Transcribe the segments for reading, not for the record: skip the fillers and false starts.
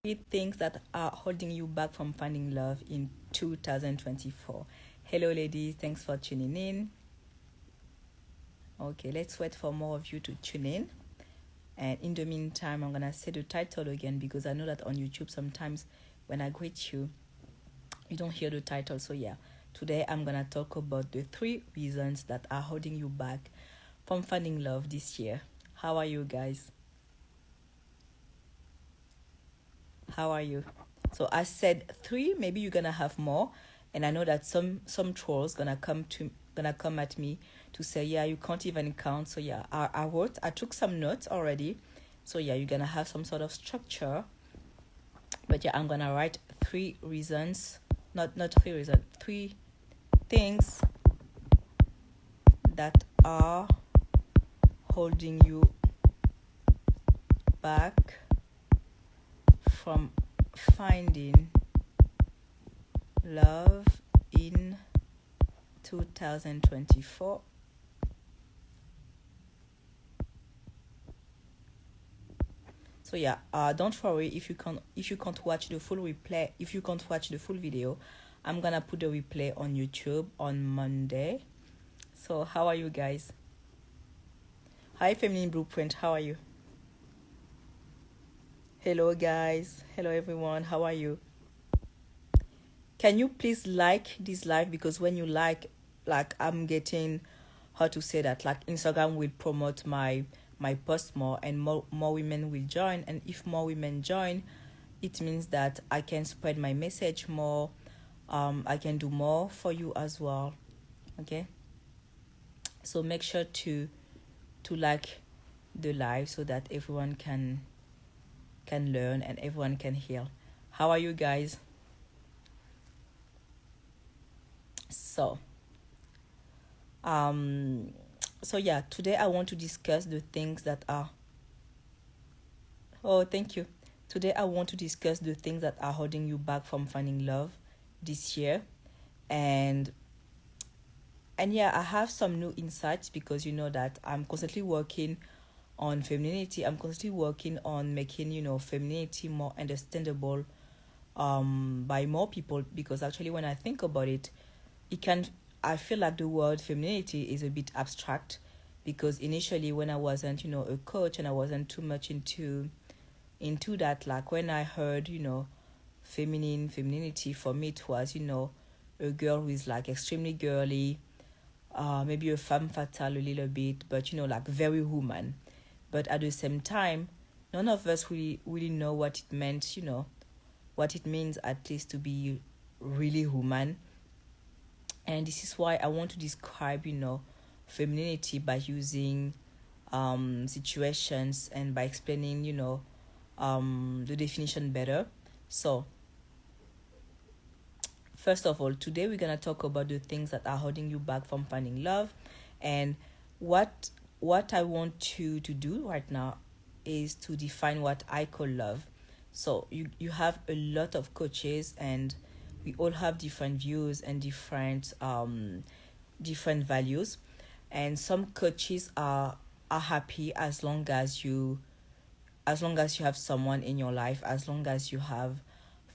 Three things that are holding you back from finding love in 2024. Hello, ladies. Thanks for tuning in. Okay, let's wait for more of you to tune in. And in the meantime, I'm going to say the title again because I know that on YouTube sometimes when I greet you, you don't hear the title. So, yeah, today I'm going to talk about the 3 reasons that are holding you back from finding love this year. How are you guys? How are you? So I said 3, maybe you're gonna have more, and I know that some trolls gonna come at me to say, yeah, you can't even count. So yeah, I took some notes already. So yeah, you're gonna have some sort of structure. But yeah, I'm gonna write 3 reasons, not 3 reasons, 3 things that are holding you back from finding love in 2024. So yeah, don't worry if you can't watch the full replay, if you can't watch the full video, I'm gonna put the replay on YouTube on Monday. So how are you guys? Hi Feminine Blueprint, how are you? Hello guys, hello everyone, how are you? Can you please like this live, because when you like I'm getting, how to say that, like Instagram will promote my post more, and more women will join, and if more women join, it means that I can spread my message more. I can do more for you as well. Okay, so make sure to like the live so that everyone can learn and everyone can heal. How are you guys? So so yeah, today I want to discuss the things that are, oh thank you, today I want to discuss the things that are holding you back from finding love this year. And yeah, I have some new insights, because you know that I'm constantly working on femininity. I'm constantly working on making, femininity more understandable by more people, because actually when I think about it, I feel like the word femininity is a bit abstract, because initially when I wasn't, a coach, and I wasn't too much into that, like when I heard, femininity, for me it was, a girl who is like extremely girly, maybe a femme fatale a little bit, but like very woman. But at the same time, none of us really know what it meant, what it means at least to be really woman. And this is why I want to describe, femininity by using situations, and by explaining, the definition better. So, first of all, today we're gonna talk about the things that are holding you back from finding love, and what I want you to do right now is to define what I call love. So you have a lot of coaches, and we all have different views and different values, and some coaches are happy as long as you have someone in your life, as long as you have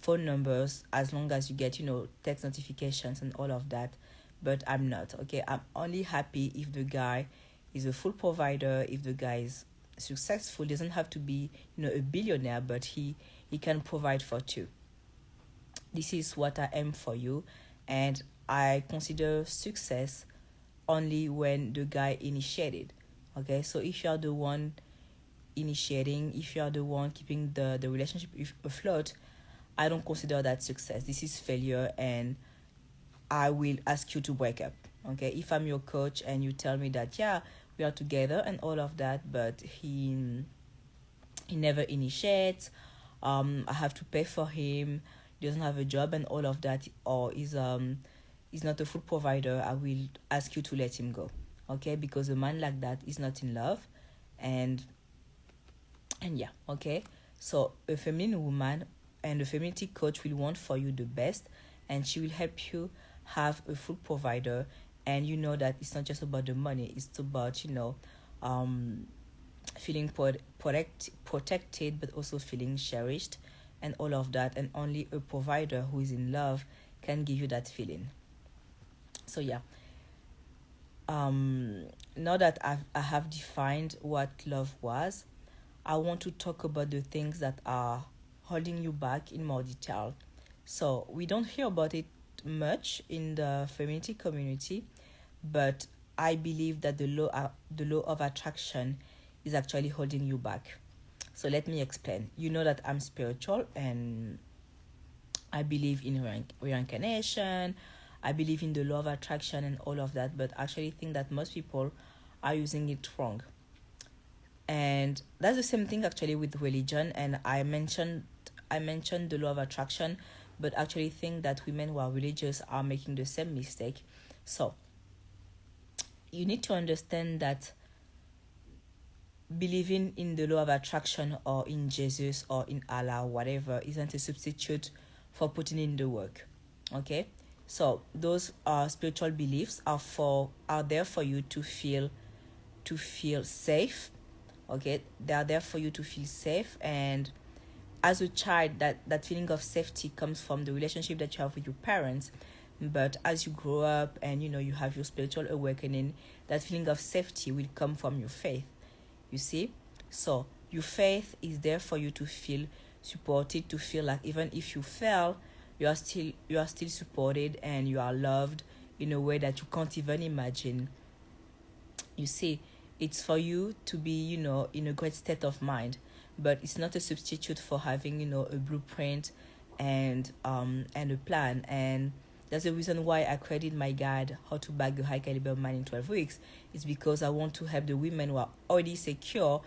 phone numbers, as long as you get, text notifications and all of that. But I'm not, okay? I'm only happy if the guy is a full provider, if the guy is successful. Doesn't have to be, a billionaire, but he can provide for 2. This is what I am for you, and I consider success only when the guy initiated. Okay, so if you are the one initiating, if you are the one keeping the relationship afloat, I don't consider that success. This is failure, and I will ask you to break up. Okay, if I'm your coach and you tell me that, yeah, we are together and all of that, but he never initiates, I have to pay for him, he doesn't have a job and all of that, or is not a full provider, I will ask you to let him go. Okay, because a man like that is not in love. And yeah, okay. So a feminine woman and a femininity coach will want for you the best, and she will help you have a full provider. And you know that it's not just about the money, it's about, feeling protected, but also feeling cherished. and all of that, and only a provider who is in love can give you that feeling. So yeah, now that I have defined what love was, I want to talk about the things that are holding you back in more detail. So we don't hear about it much in the femininity community, but I believe that the law of attraction is actually holding you back. So let me explain. You know that I'm spiritual and I believe in reincarnation. I believe in the law of attraction and all of that, but I actually think that most people are using it wrong. And that's the same thing actually with religion. And I mentioned the law of attraction, but actually think that women who are religious are making the same mistake. So you need to understand that believing in the law of attraction or in Jesus or in Allah, whatever, isn't a substitute for putting in the work. Okay? So those spiritual beliefs are there for you to feel safe. Okay? They are there for you to feel safe, and as a child that feeling of safety comes from the relationship that you have with your parents. But as you grow up and you have your spiritual awakening, that feeling of safety will come from your faith. You see? So your faith is there for you to feel supported, to feel like even if you fail, you are still supported and you are loved in a way that you can't even imagine. You see, it's for you to be, in a great state of mind, but it's not a substitute for having, a blueprint and a plan. And that's the reason why I created my guide, How to Bag a High Caliber Man in 12 Weeks. It's because I want to help the women who are already secure.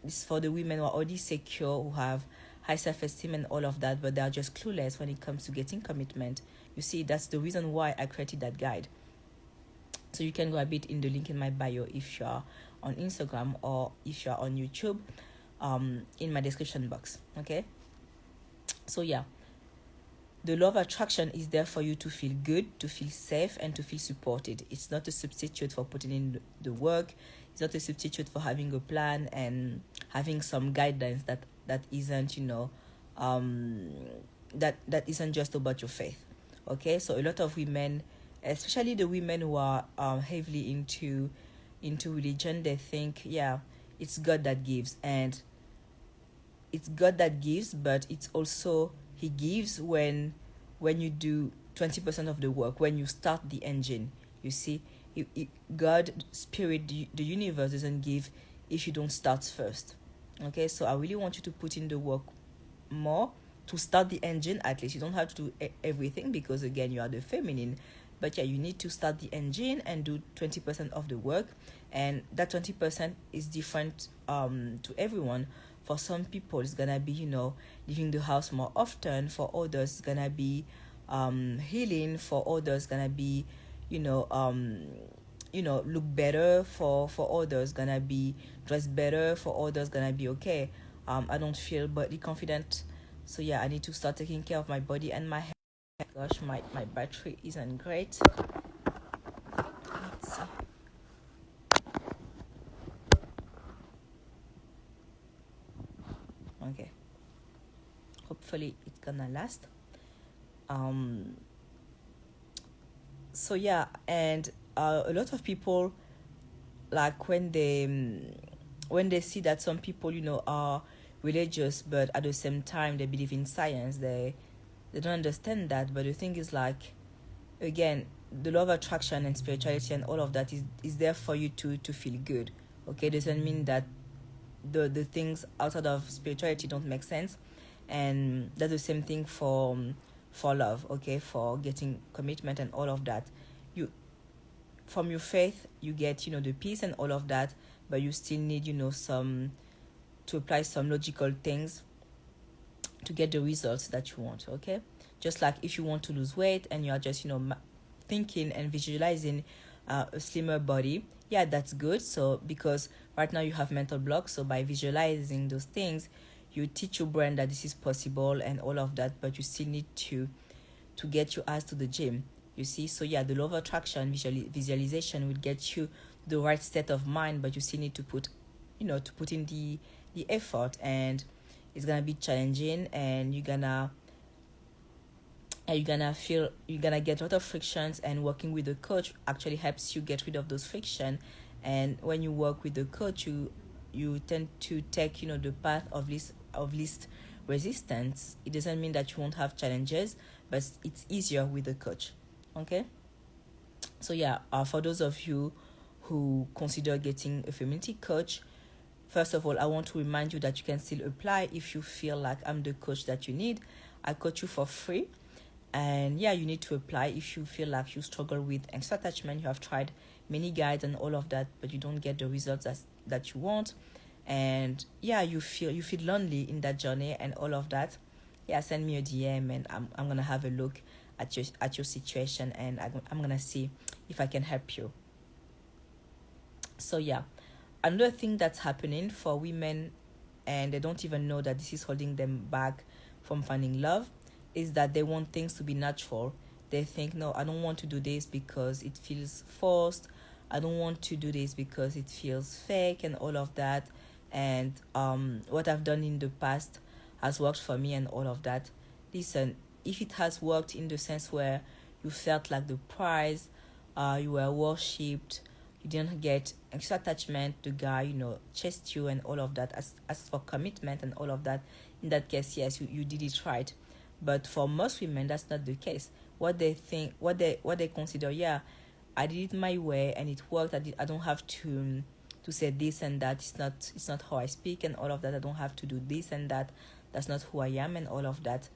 It's for the women who are already secure, who have high self-esteem and all of that, but they are just clueless when it comes to getting commitment. You see, that's the reason why I created that guide. So you can grab it in the link in my bio if you are on Instagram or if you are on YouTube, in my description box. Okay? So yeah, the law of attraction is there for you to feel good, to feel safe, and to feel supported. It's not a substitute for putting in the work. It's not a substitute for having a plan and having some guidance that isn't, that isn't just about your faith. Okay, so a lot of women, especially the women who are heavily into religion, they think, yeah, it's God that gives, and it's God that gives, but it's also He gives when you do 20% of the work, when you start the engine. You see, God, Spirit, the universe doesn't give if you don't start first. Okay, so I really want you to put in the work more to start the engine. At least you don't have to do everything, because again, you are the feminine. But yeah, you need to start the engine and do 20% of the work, and that 20% is different to everyone. For some people, it's gonna be leaving the house more often. For others, it's gonna be healing. For others, it's gonna be look better. For others, gonna be dress better. For others, gonna be okay. I don't feel body confident, so yeah, I need to start taking care of my body and my health. Gosh, my battery isn't great. Let's see. Okay, hopefully it's gonna last. So yeah, and a lot of people, like when they see that some people are religious, but at the same time they believe in science, they don't understand that. But the thing is, like, again, the law of attraction and spirituality and all of that is there for you to feel good. Okay, doesn't mean that the things outside of spirituality don't make sense. And that's the same thing for love. Okay, for getting commitment and all of that. You, from your faith, you get the peace and all of that, but you still need some to apply some logical things to get the results that you want. Okay, just like if you want to lose weight and you are just thinking and visualizing a slimmer body, yeah, that's good. So because right now you have mental blocks, so by visualizing those things, you teach your brain that this is possible and all of that, but you still need to get your ass to the gym. You see, so yeah, the law of attraction, visualization will get you the right state of mind, but you still need to put in the effort. And It's gonna be challenging, and you're gonna get a lot of frictions, and working with a coach actually helps you get rid of those friction. And when you work with the coach, you tend to take, the path of least resistance. It doesn't mean that you won't have challenges, but it's easier with the coach. Okay. So yeah, for those of you who consider getting a femininity coach, first of all, I want to remind you that you can still apply if you feel like I'm the coach that you need. I coach you for free. And yeah, you need to apply if you feel like you struggle with anxious attachment. You have tried many guides and all of that, but you don't get the results that you want. And yeah, you feel lonely in that journey and all of that. Yeah, send me a DM, and I'm gonna have a look at your situation, and I'm gonna see if I can help you. So yeah, another thing that's happening for women, and they don't even know that this is holding them back from finding love, is that they want things to be natural. They think, no, I don't want to do this because it feels forced. I don't want to do this because it feels fake and all of that. And what I've done in the past has worked for me and all of that. Listen, if it has worked in the sense where you felt like the prize, you were worshipped, you didn't get extra attachment, the guy, chased you and all of that, as for commitment and all of that, in that case, yes, you did it right. But for most women, that's not the case. What they think, what they consider, yeah, I did it my way and it worked. I don't have to say this and that. It's not how I speak and all of that. I don't have to do this and that. That's not who I am and all of that.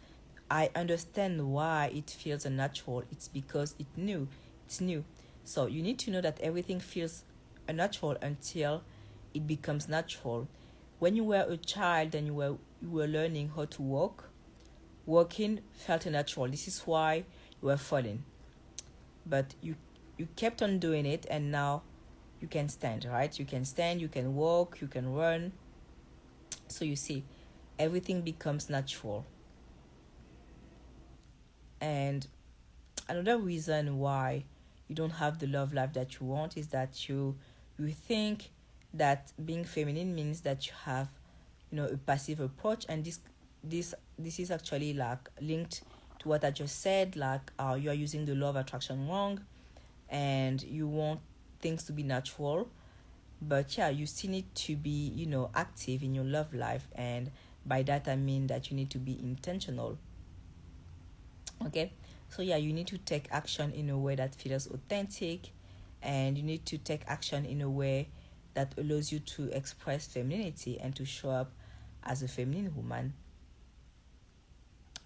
I understand why it feels unnatural. It's because it's new. So you need to know that everything feels unnatural until it becomes natural. When you were a child and you were learning how to walk, walking felt unnatural. This is why you were falling. But you kept on doing it, and now you can stand, right? You can stand, you can walk, you can run. So you see, everything becomes natural. And another reason why you don't have the love life that you want is that you think that being feminine means that you have, a passive approach. And this is actually like linked to what I just said. Like, you are using the law of attraction wrong, and you want things to be natural. But yeah, you still need to be, active in your love life. And by that I mean that you need to be intentional. Okay. So yeah, you need to take action in a way that feels authentic, and you need to take action in a way that allows you to express femininity and to show up as a feminine woman.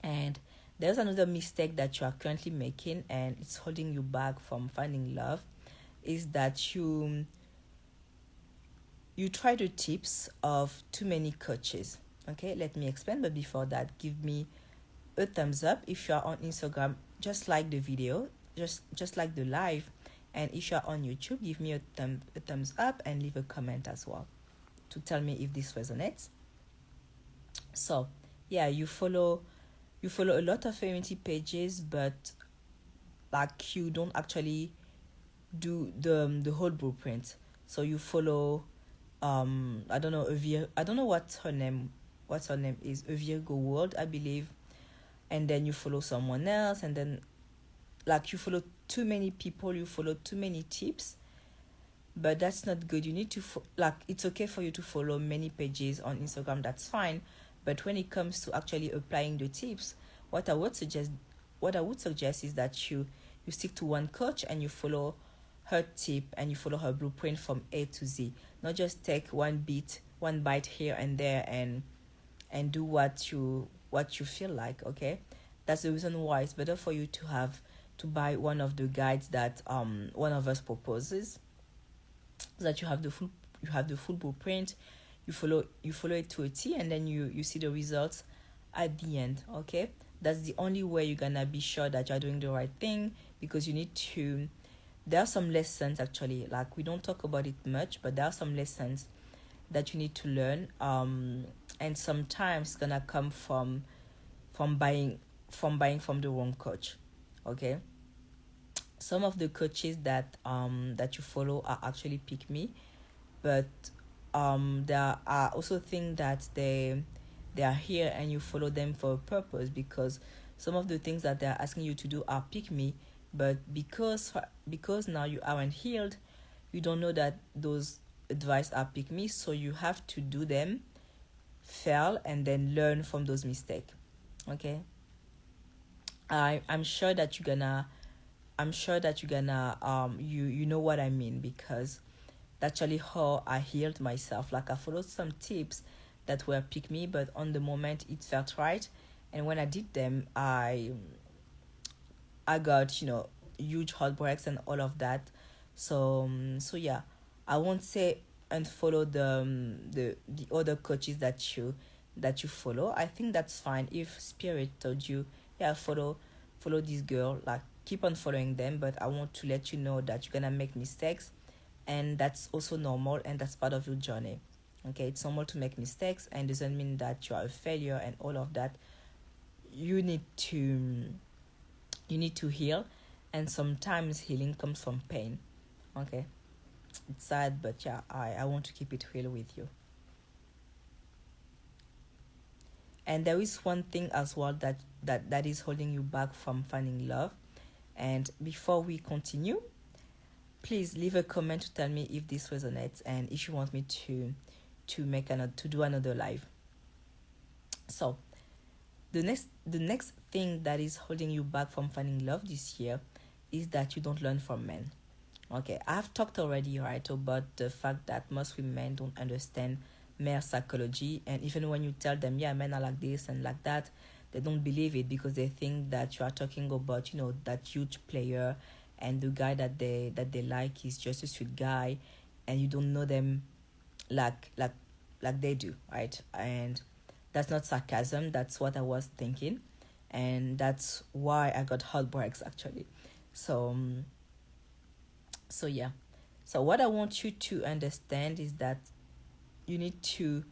And there's another mistake that you are currently making, and it's holding you back from finding love, is that you try the tips of too many coaches. Okay, let me explain, but before that, give me a thumbs up if you are on Instagram. Just like the video, just like the live. And if you are on YouTube, give me a thumbs up and leave a comment as well to tell me if this resonates. So yeah, you follow a lot of femininity pages, but like, you don't actually do the whole blueprint. So you follow, I don't know, I don't know what her name is, Virgo World, I believe. And then you follow someone else, and then, like, you follow too many people, you follow too many tips. But that's not good. You need to like, it's okay for you to follow many pages on Instagram, that's fine. But when it comes to actually applying the tips, what I would suggest is that you stick to one coach, and you follow her tip, and you follow her blueprint from A to Z. Not just take one bite here and there, and do what you feel like. Okay, that's the reason why it's better for you to buy one of the guides that one of us proposes, so that you have the full blueprint. You follow it to a T, and then you see the results at the end. Okay, that's the only way you're gonna be sure that you're doing the right thing, because you need to. There are some lessons, actually, like, we don't talk about it much, but there are some lessons that you need to learn. And sometimes it's gonna come from buying from the wrong coach. Okay, some of the coaches that you follow are actually pick me, but there are also things that they they are here and you follow them for a purpose, because some of the things that they're asking you to do are pick me, but because now you aren't healed, you don't know that those advice are pick me, so you have to do them, fail, and then learn from those mistakes. Okay. I'm sure that you're gonna you know what I mean, because that's actually how I healed myself. Like, I followed some tips that were pick me, but on the moment it felt right, and when I did them, I got, huge heartbreaks and all of that. So yeah, I won't say unfollow the other coaches that you follow. I think that's fine if spirit told you, yeah, follow this girl, like keep on following them. But I want to let you know that you're gonna make mistakes, and that's also normal, and that's part of your journey. Okay, it's normal to make mistakes, and doesn't mean that you are a failure and all of that. You need to heal, and sometimes healing comes from pain. Okay, it's sad, but yeah, I want to keep it real with you. And there is one thing as well that is holding you back from finding love. And before we continue, please leave a comment to tell me if this resonates, and if you want me to do another live. So the next thing that is holding you back from finding love this year is that you don't learn from men. Okay, I've talked already, right, about the fact that most women don't understand male psychology, and even when you tell them, yeah, men are like this and like that, they don't believe it, because they think that you are talking about, that huge player, and the guy that they like is just a sweet guy, and you don't know them like they do, right? And that's not sarcasm. That's what I was thinking, and that's why I got heartbreaks actually. So so yeah. So what I want you to understand is that you need to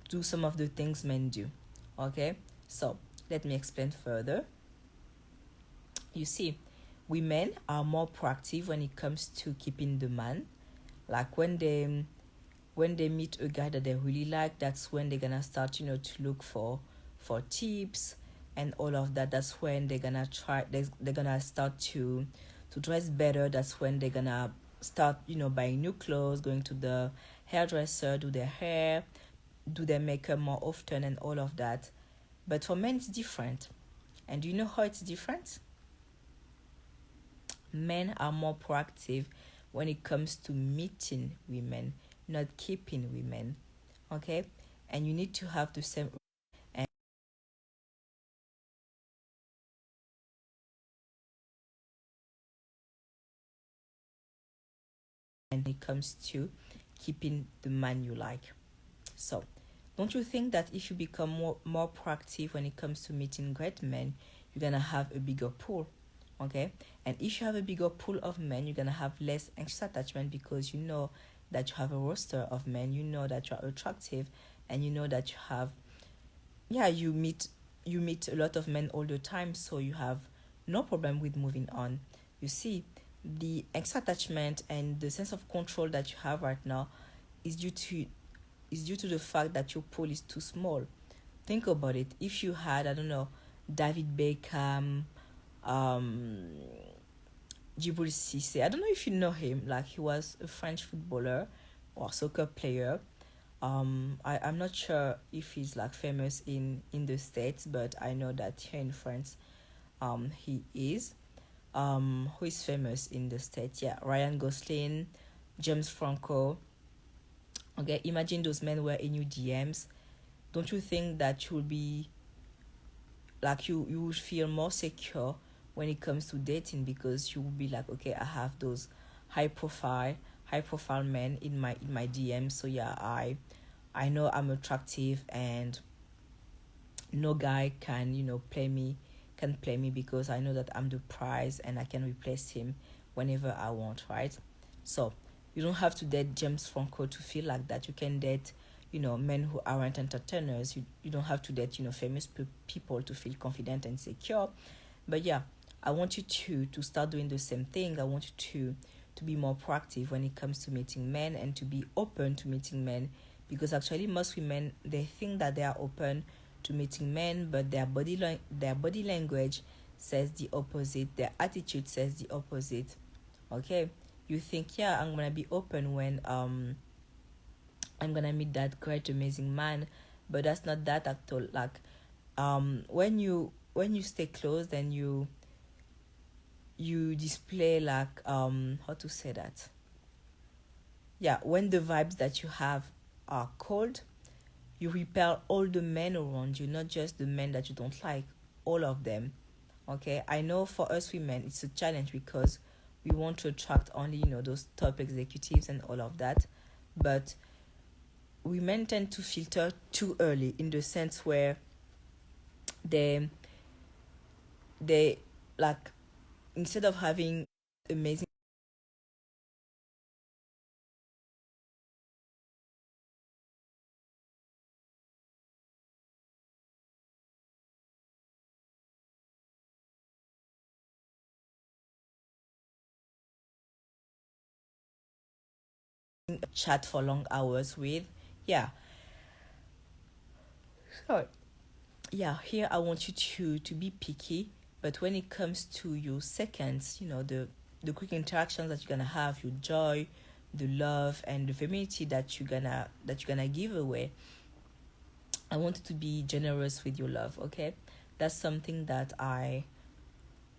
do some of the things men do. Okay? So let me explain further. You see, women are more proactive when it comes to keeping the man. Like, when they meet a guy that they really like, that's when they're gonna start, to look for tips and all of that. That's when they're gonna start to dress better. That's when they're gonna start, buying new clothes, going to the hairdresser, do their hair, do their makeup more often, and all of that. But for men, it's different. And do you know how it's different? Men are more proactive when it comes to meeting women, not keeping women. Okay? And you need to have the same, and it comes to keeping the man you like. So, don't you think that if you become more proactive when it comes to meeting great men, you're gonna have a bigger pool? Okay? And if you have a bigger pool of men, you're gonna have less anxious attachment, because you know that you have a roster of men, you know that you're attractive, and you know that you have, yeah, you meet a lot of men all the time, so you have no problem with moving on. You see, the anxious attachment and the sense of control that you have right now is due to the fact that your pool is too small. Think about it. If you had, I don't know, David Beckham, um, Djibril Cissé. I don't know if you know him. Like, he was a French footballer or soccer player. I'm not sure if he's like famous in the States, but I know that here in France, he is. Who is famous in the States? Yeah, Ryan Gosling, James Franco. Okay, imagine those men were in your DMs. Don't you think that you will be like, you would feel more secure when it comes to dating, because you will be like, okay, I have those high profile men in my DM, so yeah, I know I'm attractive, and no guy can play me, because I know that I'm the prize, and I can replace him whenever I want, right? So you don't have to date James Franco to feel like that. You can date, men who aren't entertainers. You don't have to date, famous people to feel confident and secure. But yeah, I want you to start doing the same thing. I want you to be more proactive when it comes to meeting men, and to be open to meeting men, because actually most women, they think that they are open to meeting men, but their body language says the opposite, their attitude says the opposite. Okay, you think, yeah, I'm gonna be open when I'm gonna meet that great amazing man, but that's not that at all. Like, when you stay close, then you display, like, how to say that, yeah, when the vibes that you have are cold, you repel all the men around you, not just the men that you don't like, all of them. Okay, I know for us women it's a challenge because we want to attract only, those top executives and all of that, but women tend to filter too early, in the sense where they like, instead of having amazing chat for long hours with, yeah. So yeah, here I want you to be picky, but when it comes to your seconds, the quick interactions that you're gonna have, your joy, the love and the femininity that you're gonna give away, I want you to be generous with your love. Okay, that's something that I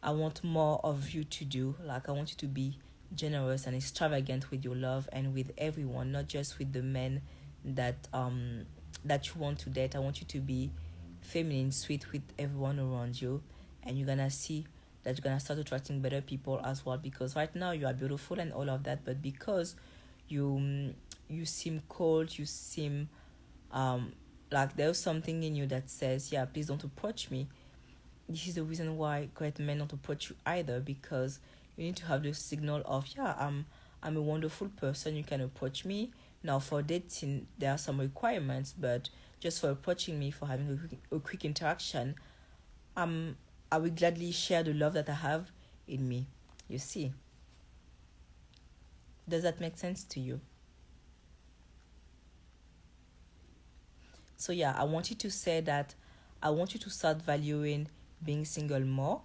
want more of you to do. Like, I want you to be generous and extravagant with your love and with everyone, not just with the men that you want to date. I want you to be feminine, sweet with everyone around you, and you're gonna see that you're gonna start attracting better people as well. Because right now you are beautiful and all of that, but because you seem cold, you seem like there's something in you that says, yeah, please don't approach me. This is the reason why great men don't approach you either, because you need to have the signal of, yeah, I'm a wonderful person, you can approach me. Now for dating there are some requirements, but just for approaching me, for having a quick interaction, um I will gladly share the love that I have in me. You see, does that make sense to you? So yeah, I want you to say that I want you to start valuing being single more.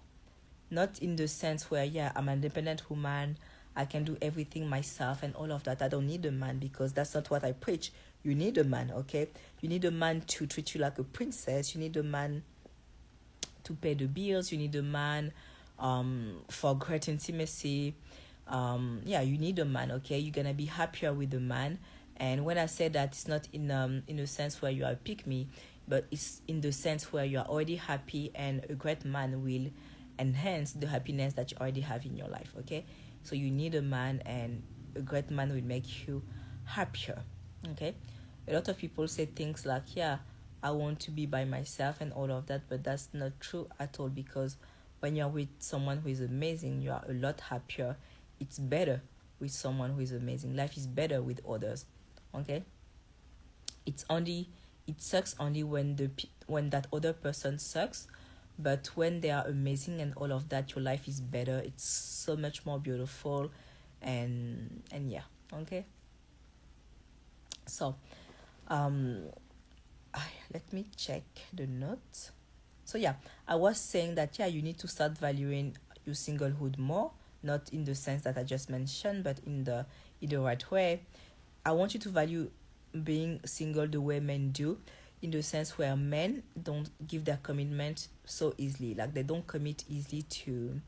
Not in the sense where, yeah, I'm an independent woman, I can do everything myself and all of that. I don't need a man, because that's not what I preach. You need a man, okay? You need a man to treat you like a princess. You need a man to pay the bills. You need a man for great intimacy. Yeah, you need a man, okay? You're gonna be happier with a man. And when I say that, it's not in a sense where you are pick me, but it's in the sense where you are already happy, and a great man will enhance the happiness that you already have in your life, okay? So you need a man, and a great man will make you happier, okay? A lot of people say things like, yeah, I want to be by myself and all of that, but that's not true at all, because when you're with someone who is amazing, you are a lot happier. It's better with someone who is amazing. Life is better with others, okay? It's only, it sucks only when that other person sucks, but when they are amazing and all of that, your life is better. It's so much more beautiful, and yeah, okay. So um let me check the notes. So yeah, I was saying that, yeah, you need to start valuing your singlehood more, not in the sense that I just mentioned, but in the right way. I want you to value being single the way men do, in the sense where men don't give their commitment so easily. Like, they don't commit easily to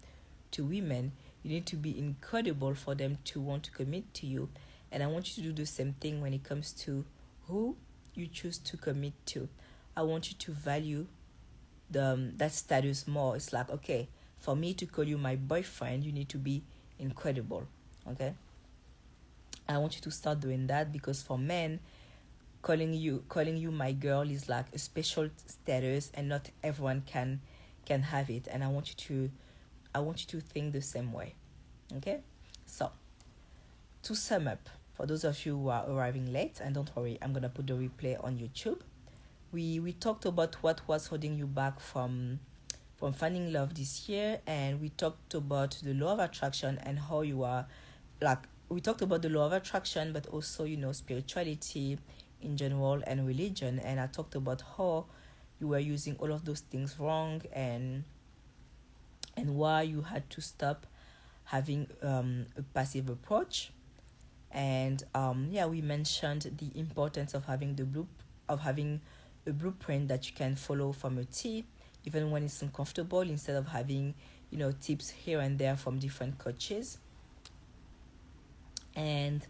women. You need to be incredible for them to want to commit to you. And I want you to do the same thing when it comes to who you choose to commit to. I want you to value that status more. It's like, okay, for me to call you my boyfriend, you need to be incredible. Okay? I want you to start doing that, because for men, calling you my girl is like a special status, and not everyone can have it. And I want you to think the same way. Okay? So, to sum up, for those of you who are arriving late, and don't worry, I'm gonna put the replay on YouTube. We talked about what was holding you back from finding love this year, and we talked about the law of attraction and how you are, like, we talked about the law of attraction, but also, spirituality in general and religion. And I talked about how you were using all of those things wrong, and why you had to stop having a passive approach. And yeah, we mentioned the importance of having a blueprint that you can follow from a T, even when it's uncomfortable, instead of having, tips here and there from different coaches. And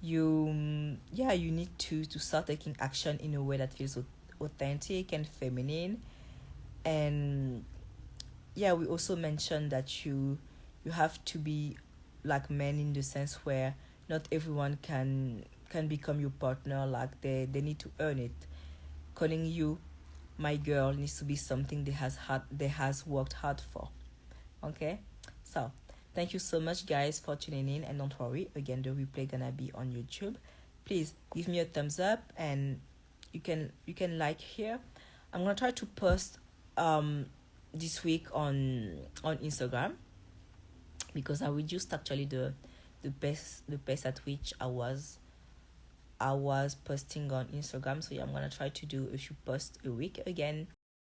you need to start taking action in a way that feels authentic and feminine. And yeah, we also mentioned that you have to be like men, in the sense where not everyone can become your partner. Like they need to earn it. Calling you my girl needs to be something they has worked hard for. Okay, so thank you so much, guys, for tuning in. And don't worry, again, the replay gonna be on YouTube. Please give me a thumbs up, and you can like here. I'm gonna try to post this week on Instagram, because I reduced actually the pace at which I was posting on Instagram. So yeah, I'm gonna try to do a few posts a week again.